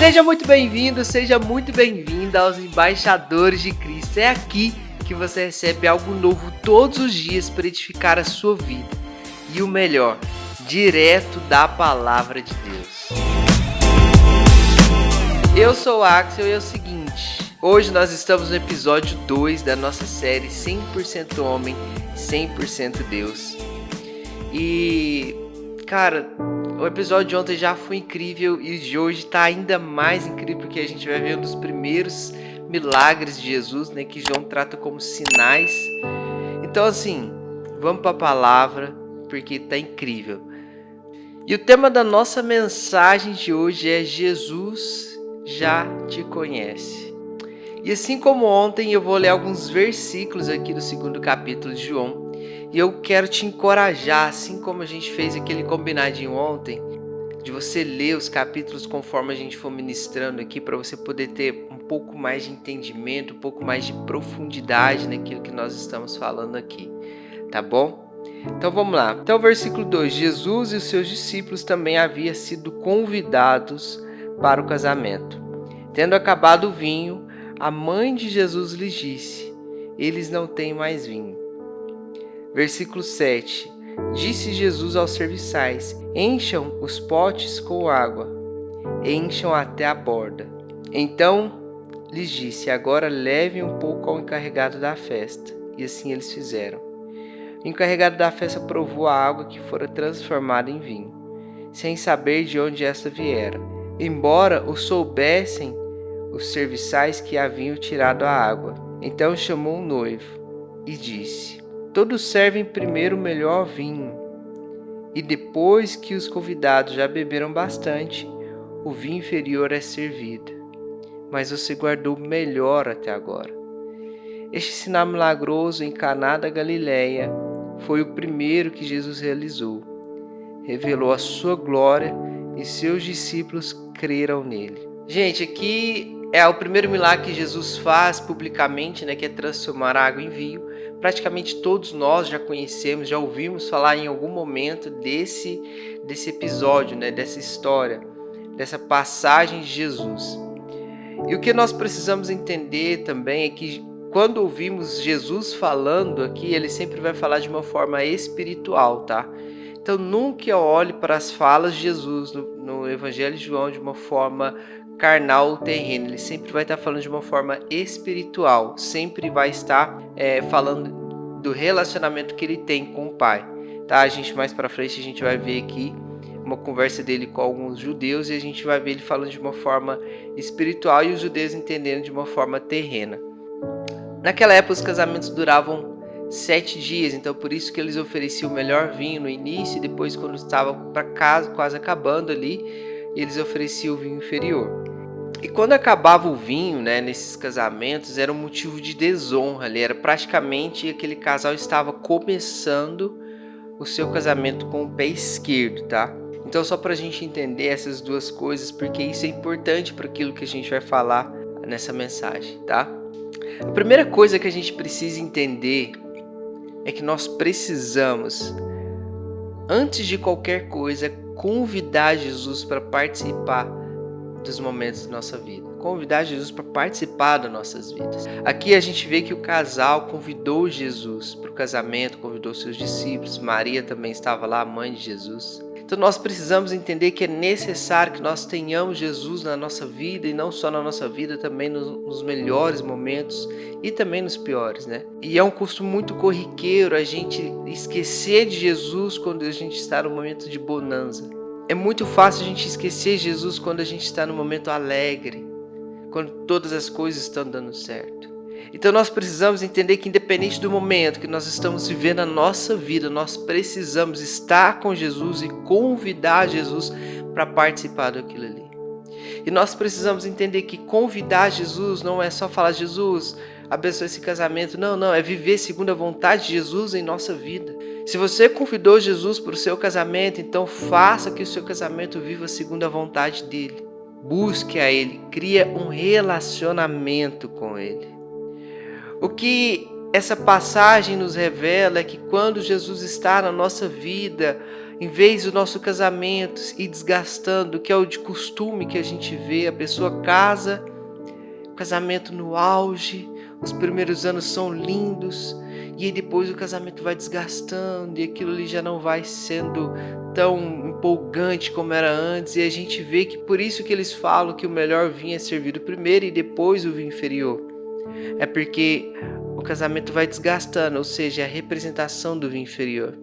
Seja muito bem-vindo, seja muito bem-vinda aos Embaixadores de Cristo. É aqui que você recebe algo novo todos os dias para edificar a sua vida. E o melhor, direto da Palavra de Deus. Eu sou o Axel e é o seguinte, hoje nós estamos no episódio 2 da nossa série 100% Homem, 100% Deus. E, cara, o episódio de ontem já foi incrível e de hoje está ainda mais incrível porque a gente vai ver um dos primeiros milagres de Jesus, né, que João trata como sinais. Então, assim, vamos para a palavra porque está incrível. E o tema da nossa mensagem de hoje é Jesus já te conhece. E assim como ontem, eu vou ler alguns versículos aqui do 2º capítulo de João. E eu quero te encorajar, assim como a gente fez aquele combinadinho ontem, de você ler os capítulos conforme a gente for ministrando aqui, para você poder ter um pouco mais de entendimento, um pouco mais de profundidade naquilo que nós estamos falando aqui, tá bom? Então vamos lá. Então versículo 2, Jesus e os seus discípulos também haviam sido convidados para o casamento. Tendo acabado o vinho, a mãe de Jesus lhes disse, eles não têm mais vinho. Versículo 7, disse Jesus aos serviçais, encham os potes com água, encham até a borda. Então lhes disse, agora levem um pouco ao encarregado da festa. E assim eles fizeram. O encarregado da festa provou a água que fora transformada em vinho, sem saber de onde esta viera, embora o soubessem os serviçais que haviam tirado a água. Então chamou o noivo e disse, todos servem primeiro o melhor vinho, e depois que os convidados já beberam bastante, o vinho inferior é servido. Mas você guardou o melhor até agora. Este sinal milagroso em Caná da Galileia foi o primeiro que Jesus realizou. Revelou a sua glória e seus discípulos creram nele. Gente, aqui é o primeiro milagre que Jesus faz publicamente, né, que é transformar água em vinho. Praticamente todos nós já conhecemos, já ouvimos falar em algum momento desse episódio, né, dessa história, dessa passagem de Jesus. E o que nós precisamos entender também é que quando ouvimos Jesus falando aqui, ele sempre vai falar de uma forma espiritual, tá? Então nunca olhe para as falas de Jesus no Evangelho de João de uma forma carnal ou terrena. Ele sempre vai estar falando de uma forma espiritual, sempre vai estar falando do relacionamento que ele tem com o Pai, tá? A gente mais para frente a gente vai ver aqui uma conversa dele com alguns judeus e a gente vai ver ele falando de uma forma espiritual e os judeus entendendo de uma forma terrena. Naquela época os casamentos duravam 7 dias, então por isso que eles ofereciam o melhor vinho no início e depois quando estava para casa, quase acabando ali, eles ofereciam o vinho inferior. E quando acabava o vinho, né, nesses casamentos, era um motivo de desonra ali, era praticamente aquele casal estava começando o seu casamento com o pé esquerdo, tá? Então só para a gente entender essas duas coisas, porque isso é importante para aquilo que a gente vai falar nessa mensagem, tá? A primeira coisa que a gente precisa entender é que nós precisamos, antes de qualquer coisa, convidar Jesus para participar dos momentos da nossa vida. Convidar Jesus para participar das nossas vidas. Aqui a gente vê que o casal convidou Jesus para o casamento, convidou seus discípulos. Maria também estava lá, a mãe de Jesus. Então nós precisamos entender que é necessário que nós tenhamos Jesus na nossa vida e não só na nossa vida, também nos melhores momentos e também nos piores, né? E é um custo muito corriqueiro a gente esquecer de Jesus quando a gente está no momento de bonança. É muito fácil a gente esquecer Jesus quando a gente está no momento alegre, quando todas as coisas estão dando certo. Então nós precisamos entender que independente do momento que nós estamos vivendo a nossa vida, nós precisamos estar com Jesus e convidar Jesus para participar daquilo ali. E nós precisamos entender que convidar Jesus não é só falar Jesus, abençoe esse casamento. Não, é viver segundo a vontade de Jesus em nossa vida. Se você convidou Jesus para o seu casamento, então faça que o seu casamento viva segundo a vontade dele. Busque a ele, cria um relacionamento com ele. O que essa passagem nos revela é que quando Jesus está na nossa vida Em vez do nosso casamento ir desgastando, que é o de costume que a gente vê, a pessoa casa, o casamento no auge, os primeiros anos são lindos, e aí depois o casamento vai desgastando, e aquilo ali já não vai sendo tão empolgante como era antes, e a gente vê que por isso que eles falam que o melhor vinho é servido primeiro e depois o vinho inferior. É porque o casamento vai desgastando, ou seja, é a representação do vinho inferior.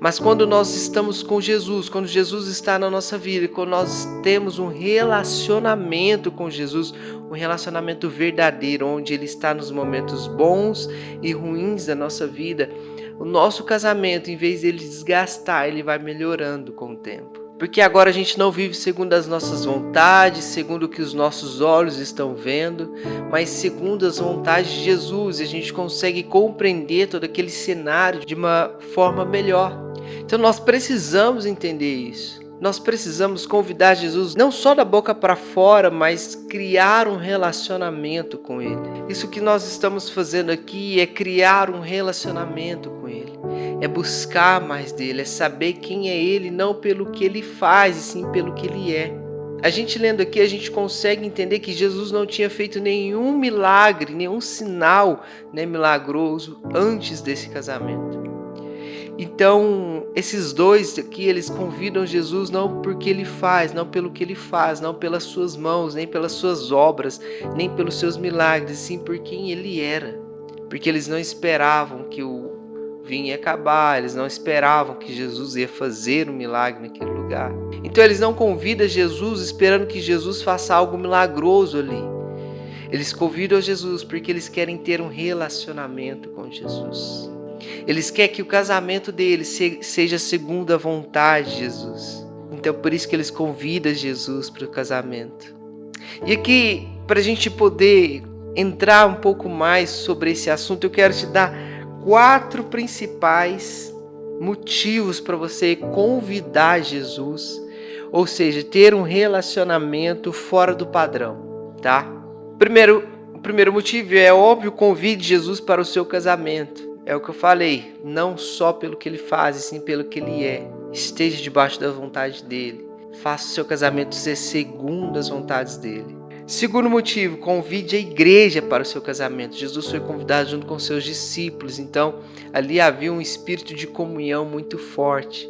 Mas quando nós estamos com Jesus, quando Jesus está na nossa vida, quando nós temos um relacionamento com Jesus, um relacionamento verdadeiro, onde Ele está nos momentos bons e ruins da nossa vida, o nosso casamento, em vez de ele desgastar, ele vai melhorando com o tempo. Porque agora a gente não vive segundo as nossas vontades, segundo o que os nossos olhos estão vendo, mas segundo as vontades de Jesus. E a gente consegue compreender todo aquele cenário de uma forma melhor. Então nós precisamos entender isso. Nós precisamos convidar Jesus não só da boca para fora, mas criar um relacionamento com Ele. Isso que nós estamos fazendo aqui é criar um relacionamento com Ele. É buscar mais dele, é saber quem é Ele, não pelo que Ele faz, e sim pelo que Ele é. A gente lendo aqui, a gente consegue entender que Jesus não tinha feito nenhum milagre, nenhum sinal, né, milagroso antes desse casamento. Então, esses dois aqui, eles convidam Jesus não porque Ele faz, não pelo que Ele faz, não pelas suas mãos, nem pelas suas obras, nem pelos seus milagres, sim por quem Ele era. Porque eles não esperavam que o vinho ia acabar, eles não esperavam que Jesus ia fazer um milagre naquele lugar. Então eles não convidam Jesus esperando que Jesus faça algo milagroso ali. Eles convidam Jesus porque eles querem ter um relacionamento com Jesus. Eles querem que o casamento deles seja segundo a vontade de Jesus. Então por isso que eles convidam Jesus para o casamento. E aqui, para a gente poder entrar um pouco mais sobre esse assunto, eu quero te dar 4 principais motivos para você convidar Jesus, ou seja, ter um relacionamento fora do padrão, tá? O primeiro motivo é óbvio, convide Jesus para o seu casamento. É o que eu falei, não só pelo que ele faz, e sim pelo que ele é. Esteja debaixo da vontade dele. Faça o seu casamento ser segundo as vontades dele. Segundo motivo, convide a igreja para o seu casamento. Jesus foi convidado junto com seus discípulos, então ali havia um espírito de comunhão muito forte,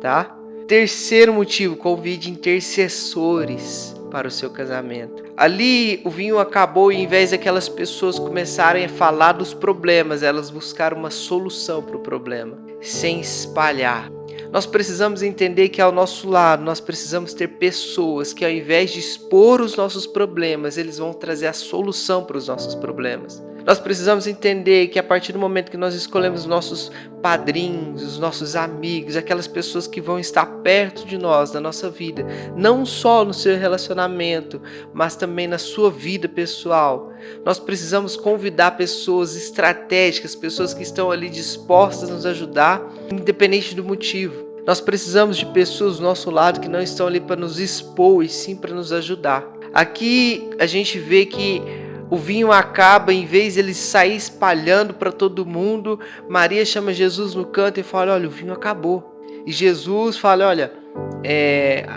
tá? Terceiro motivo, convide intercessores para o seu casamento. Ali o vinho acabou e ao invés daquelas pessoas começarem a falar dos problemas, elas buscaram uma solução para o problema, sem espalhar. Nós precisamos entender que ao nosso lado, nós precisamos ter pessoas que ao invés de expor os nossos problemas, eles vão trazer a solução para os nossos problemas. Nós precisamos entender que a partir do momento que nós escolhemos os nossos padrinhos, os nossos amigos, aquelas pessoas que vão estar perto de nós, na nossa vida, não só no seu relacionamento, mas também na sua vida pessoal, nós precisamos convidar pessoas estratégicas, pessoas que estão ali dispostas a nos ajudar, independente do motivo. Nós precisamos de pessoas do nosso lado que não estão ali para nos expor, e sim para nos ajudar. Aqui a gente vê que o vinho acaba, em vez de ele sair espalhando para todo mundo, Maria chama Jesus no canto e fala, olha, o vinho acabou. E Jesus fala, olha,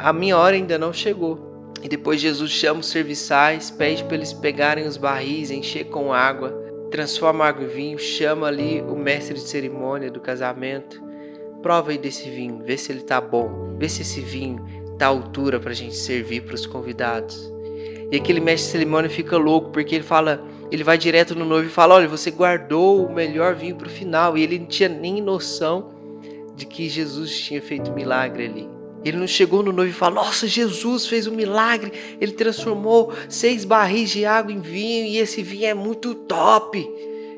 a minha hora ainda não chegou. E depois Jesus chama os serviçais, pede para eles pegarem os barris, encher com água, transforma a água em vinho, chama ali o mestre de cerimônia do casamento. Prova aí desse vinho, vê se ele tá bom, vê se esse vinho tá à altura para a gente servir para os convidados. E aquele mestre de cerimônia fica louco, porque ele vai direto no noivo e fala, olha, você guardou o melhor vinho para o final. E ele não tinha nem noção de que Jesus tinha feito milagre ali. Ele não chegou no noivo e falou, nossa, Jesus fez um milagre, ele transformou 6 barris de água em vinho e esse vinho é muito top.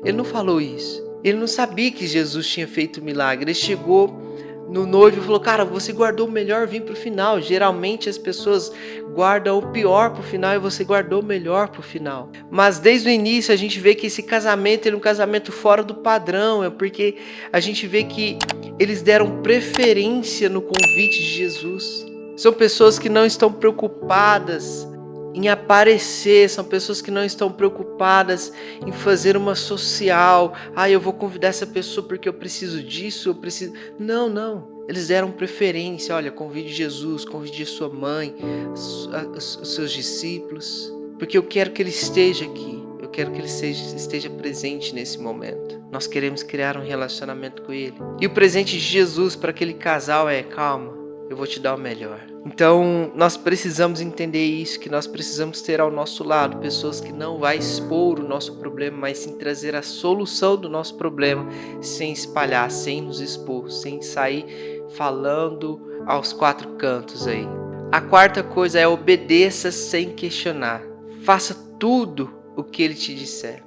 Ele não falou isso. Ele não sabia que Jesus tinha feito milagre. Ele chegou no noivo e falou, cara, você guardou o melhor vinho para o final. Geralmente as pessoas guardam o pior para o final e você guardou o melhor para o final. Mas desde o início a gente vê que esse casamento era um casamento fora do padrão, é porque a gente vê que eles deram preferência no convite de Jesus. São pessoas que não estão preocupadas em aparecer, são pessoas que não estão preocupadas em fazer uma social. Eu vou convidar essa pessoa porque eu preciso disso, eu preciso... Não. Eles deram preferência, olha, convide Jesus, convide sua mãe, os seus discípulos, porque eu quero que ele esteja aqui, eu quero que ele esteja presente nesse momento. Nós queremos criar um relacionamento com ele. E o presente de Jesus para aquele casal é: calma, eu vou te dar o melhor. Então, nós precisamos entender isso, que nós precisamos ter ao nosso lado pessoas que não vai expor o nosso problema, mas sim trazer a solução do nosso problema, sem espalhar, sem nos expor, sem sair falando aos quatro cantos aí. A quarta coisa é: obedeça sem questionar. Faça tudo o que ele te disser.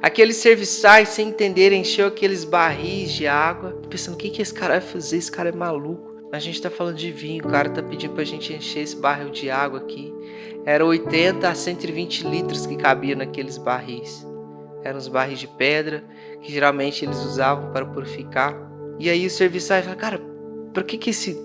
Aqueles serviçais, sem entender, encheu aqueles barris de água, pensando: o que esse cara vai fazer? Esse cara é maluco. A gente tá falando de vinho, o cara tá pedindo pra gente encher esse barril de água aqui. Era 80 a 120 litros que cabia naqueles barris. Eram os barris de pedra, que geralmente eles usavam para purificar. E aí o serviçais falaram: cara, pra que esse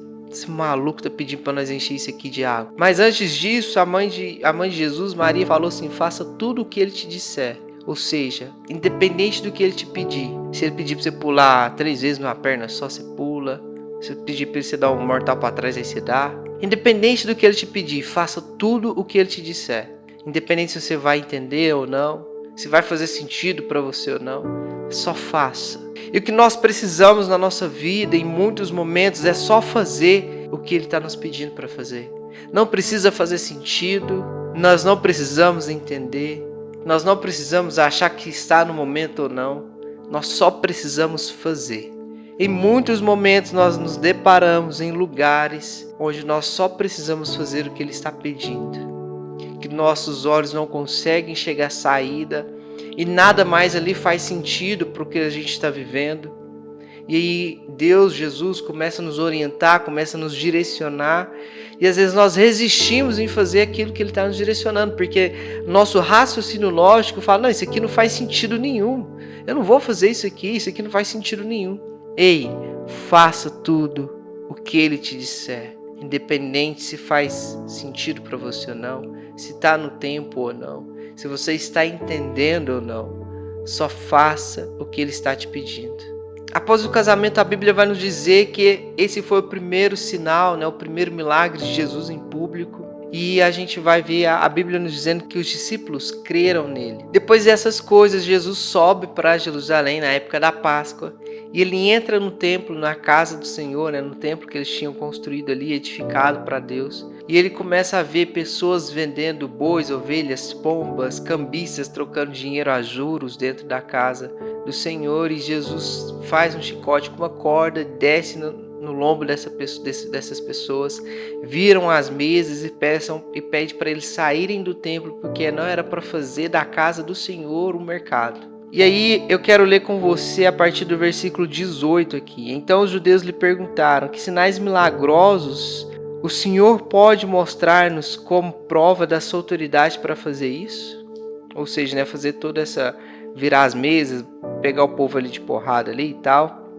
maluco tá pedindo pra nós encher isso aqui de água? Mas antes disso, a mãe de Jesus, Maria, falou assim: faça tudo o que ele te disser. Ou seja, independente do que ele te pedir. Se ele pedir pra você pular 3 vezes numa perna só, você pula. Se ele pedir pra você dar um mortal pra trás, aí você dá. Independente do que ele te pedir, faça tudo o que ele te disser. Independente se você vai entender ou não, se vai fazer sentido pra você ou não, só faça. E o que nós precisamos na nossa vida, em muitos momentos, é só fazer o que ele está nos pedindo para fazer. Não precisa fazer sentido, nós não precisamos entender, nós não precisamos achar que está no momento ou não, nós só precisamos fazer. Em muitos momentos nós nos deparamos em lugares onde nós só precisamos fazer o que ele está pedindo, que nossos olhos não conseguem enxergar a saída e nada mais ali faz sentido para o que a gente está vivendo. E aí Deus, Jesus, começa a nos orientar, começa a nos direcionar, e às vezes nós resistimos em fazer aquilo que ele está nos direcionando, porque nosso raciocínio lógico fala: não, isso aqui não faz sentido nenhum, eu não vou fazer isso aqui não faz sentido nenhum. Ei, faça tudo o que ele te disser, independente se faz sentido para você ou não, se está no tempo ou não, se você está entendendo ou não, só faça o que ele está te pedindo. Após o casamento, a Bíblia vai nos dizer que esse foi o primeiro sinal, o primeiro milagre de Jesus em público. E a gente vai ver a Bíblia nos dizendo que os discípulos creram nele. Depois dessas coisas, Jesus sobe para Jerusalém na época da Páscoa. E ele entra no templo, na casa do Senhor, no templo que eles tinham construído ali, edificado para Deus. E ele começa a ver pessoas vendendo bois, ovelhas, pombas, cambistas, trocando dinheiro a juros dentro da casa do Senhor. E Jesus faz um chicote com uma corda, desce no lombo dessas pessoas, viram as mesas e pede para eles saírem do templo, porque não era para fazer da casa do Senhor um mercado. E aí eu quero ler com você a partir do versículo 18 aqui. Então os judeus lhe perguntaram: que sinais milagrosos o Senhor pode mostrar-nos como prova da sua autoridade para fazer isso? Ou seja, fazer toda essa, virar as mesas, pegar o povo ali de porrada ali e tal.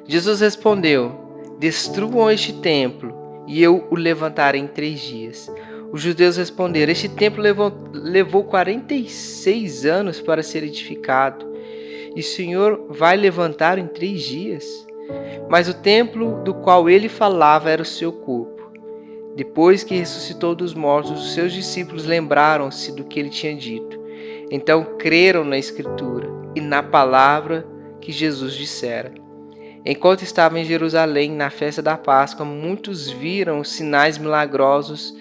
Jesus respondeu: destruam este templo e eu o levantarei em 3 dias. Os judeus responderam: este templo levou 46 anos para ser edificado, e o Senhor vai levantar em 3 dias? Mas o templo do qual ele falava era o seu corpo. Depois que ressuscitou dos mortos, os seus discípulos lembraram-se do que ele tinha dito. Então creram na Escritura e na palavra que Jesus dissera. Enquanto estavam em Jerusalém, na festa da Páscoa, muitos viram os sinais milagrosos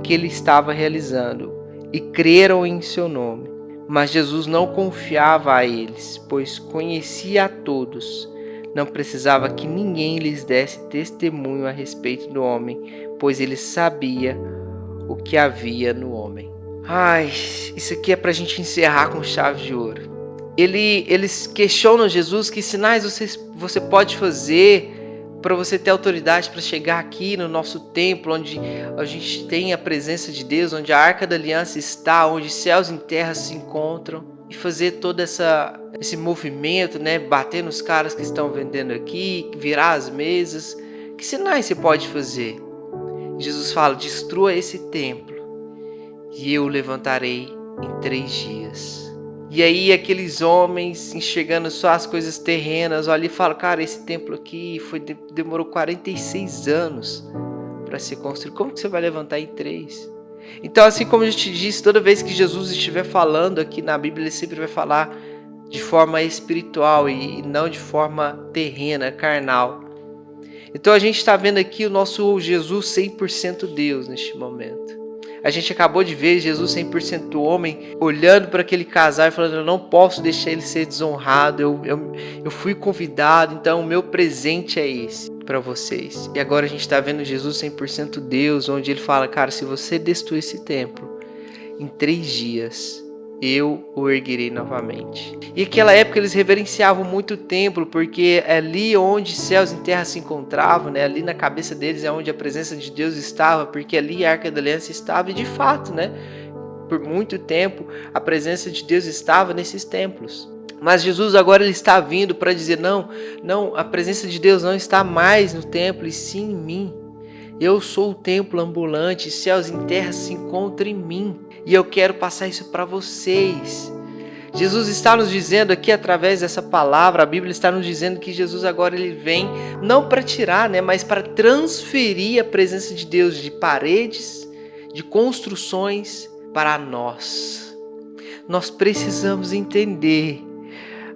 que ele estava realizando e creram em seu nome. Mas Jesus não confiava a eles, pois conhecia a todos. Não precisava que ninguém lhes desse testemunho a respeito do homem, pois ele sabia o que havia no homem. Isso aqui é para a gente encerrar com chave de ouro. Eles questionam Jesus: que sinais você pode fazer para você ter autoridade para chegar aqui no nosso templo, onde a gente tem a presença de Deus, onde a Arca da Aliança está, onde céus e terra se encontram, e fazer todo esse movimento, bater nos caras que estão vendendo aqui, virar as mesas. Que sinais você pode fazer? Jesus fala: destrua esse templo e eu o levantarei em 3 dias. E aí aqueles homens enxergando só as coisas terrenas, olha e falam, cara, esse templo aqui demorou 46 anos para ser construído. Como que você vai levantar em 3? Então, assim como eu te disse, toda vez que Jesus estiver falando aqui na Bíblia, ele sempre vai falar de forma espiritual e não de forma terrena, carnal. Então a gente está vendo aqui o nosso Jesus 100% Deus neste momento. A gente acabou de ver Jesus 100% homem, olhando para aquele casal e falando, eu não posso deixar ele ser desonrado, eu fui convidado, então o meu presente é esse para vocês. E agora a gente está vendo Jesus 100% Deus, onde ele fala, cara, se você destruir esse templo, em 3 dias eu o erguerei novamente. E naquela época eles reverenciavam muito o templo, porque é ali onde céus e terra se encontravam, né? Ali na cabeça deles é onde a presença de Deus estava, porque ali a Arca da Aliança estava, e de fato, né? Por muito tempo a presença de Deus estava nesses templos. Mas Jesus agora ele está vindo para dizer, não, a presença de Deus não está mais no templo, e sim em mim. Eu sou o templo ambulante, céus e terra se encontram em mim. E eu quero passar isso para vocês. Jesus está nos dizendo aqui através dessa palavra, a Bíblia está nos dizendo que Jesus agora ele vem não para tirar, né, mas para transferir a presença de Deus de paredes, de construções para nós. Nós precisamos entender,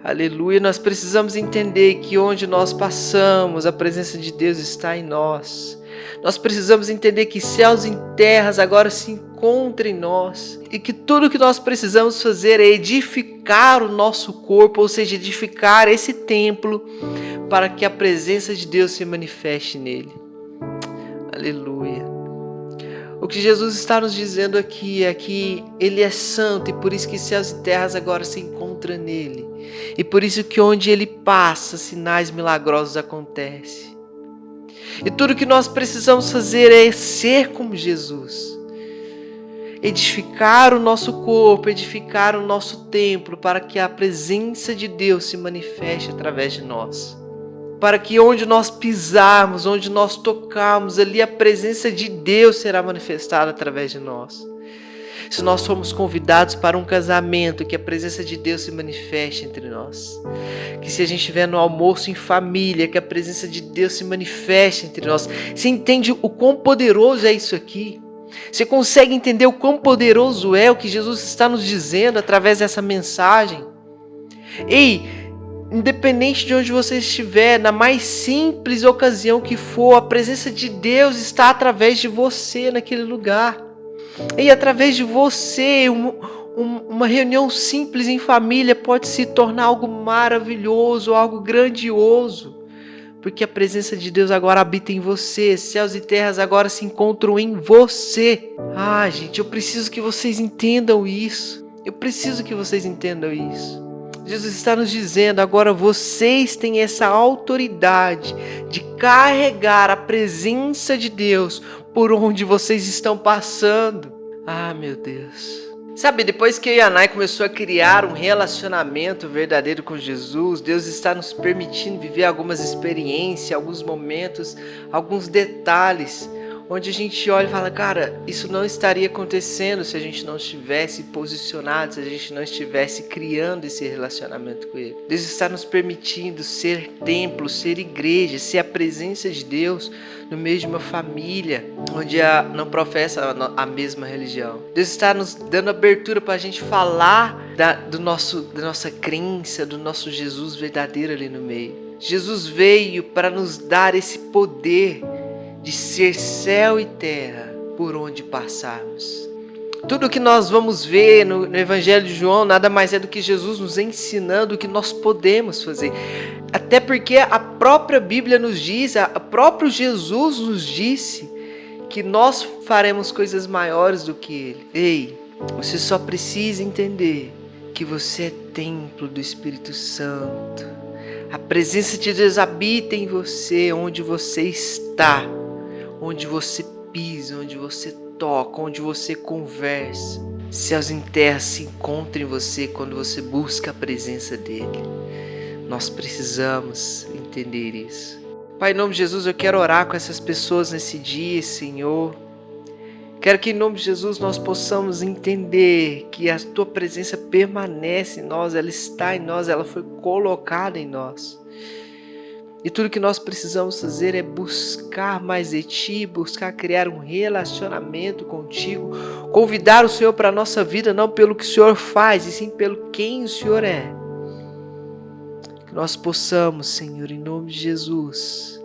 aleluia, nós precisamos entender que onde nós passamos, a presença de Deus está em nós. Nós precisamos entender que céus e terras agora se encontram em nós e que tudo que nós precisamos fazer é edificar o nosso corpo, ou seja, edificar esse templo para que a presença de Deus se manifeste nele. Aleluia. O que Jesus está nos dizendo aqui é que Ele é santo e por isso que céus e terras agora se encontram nele. E por isso que onde Ele passa, sinais milagrosos acontecem. E tudo que nós precisamos fazer é ser como Jesus. Edificar o nosso corpo, edificar o nosso templo para que a presença de Deus se manifeste através de nós. Para que onde nós pisarmos, onde nós tocarmos, ali a presença de Deus será manifestada através de nós. Se nós formos convidados para um casamento, que a presença de Deus se manifeste entre nós. Que se a gente estiver no almoço em família, que a presença de Deus se manifeste entre nós. Você entende o quão poderoso é isso aqui? Você consegue entender o quão poderoso é o que Jesus está nos dizendo através dessa mensagem? Ei, independente de onde você estiver, na mais simples ocasião que for, a presença de Deus está através de você naquele lugar. E através de você, uma reunião simples em família pode se tornar algo maravilhoso, algo grandioso. Porque a presença de Deus agora habita em você, céus e terras agora se encontram em você. Ah, gente, eu preciso que vocês entendam isso. Eu preciso que vocês entendam isso. Jesus está nos dizendo, agora vocês têm essa autoridade de carregar a presença de Deus por onde vocês estão passando. Ah, meu Deus. Sabe, depois que eu e a Nai começou a criar um relacionamento verdadeiro com Jesus, Deus está nos permitindo viver algumas experiências, alguns momentos, alguns detalhes, onde a gente olha e fala, cara, isso não estaria acontecendo se a gente não estivesse posicionado, se a gente não estivesse criando esse relacionamento com Ele. Deus está nos permitindo ser templo, ser igreja, ser a presença de Deus no meio de uma família, onde não professa a mesma religião. Deus está nos dando abertura para a gente falar da nossa crença, do nosso Jesus verdadeiro ali no meio. Jesus veio para nos dar esse poder de ser céu e terra por onde passarmos. Tudo que nós vamos ver no Evangelho de João nada mais é do que Jesus nos ensinando o que nós podemos fazer. Até porque a própria Bíblia nos diz, o próprio Jesus nos disse que nós faremos coisas maiores do que Ele. Ei, você só precisa entender que você é templo do Espírito Santo. A presença de Deus habita em você, onde você está. Onde você pisa, onde você toca, onde você conversa. Céus e terra se encontram em você quando você busca a presença dEle. Nós precisamos entender isso. Pai, em nome de Jesus, eu quero orar com essas pessoas nesse dia, Senhor. Quero que em nome de Jesus nós possamos entender que a tua presença permanece em nós, ela está em nós, ela foi colocada em nós. E tudo que nós precisamos fazer é buscar mais de ti, buscar criar um relacionamento contigo, convidar o Senhor para a nossa vida, não pelo que o Senhor faz, e sim pelo quem o Senhor é. Que nós possamos, Senhor, em nome de Jesus,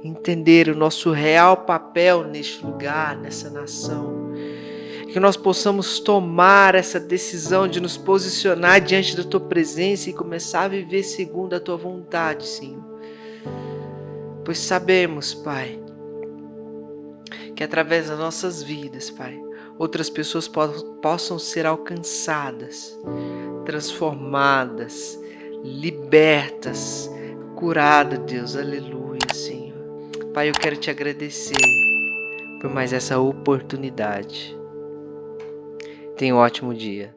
entender o nosso real papel neste lugar, nessa nação. Que nós possamos tomar essa decisão de nos posicionar diante da tua presença e começar a viver segundo a tua vontade, Senhor. Pois sabemos, Pai, que através das nossas vidas, Pai, outras pessoas possam ser alcançadas, transformadas, libertas, curadas, Deus, aleluia, Senhor. Pai, eu quero te agradecer por mais essa oportunidade. Tenha um ótimo dia.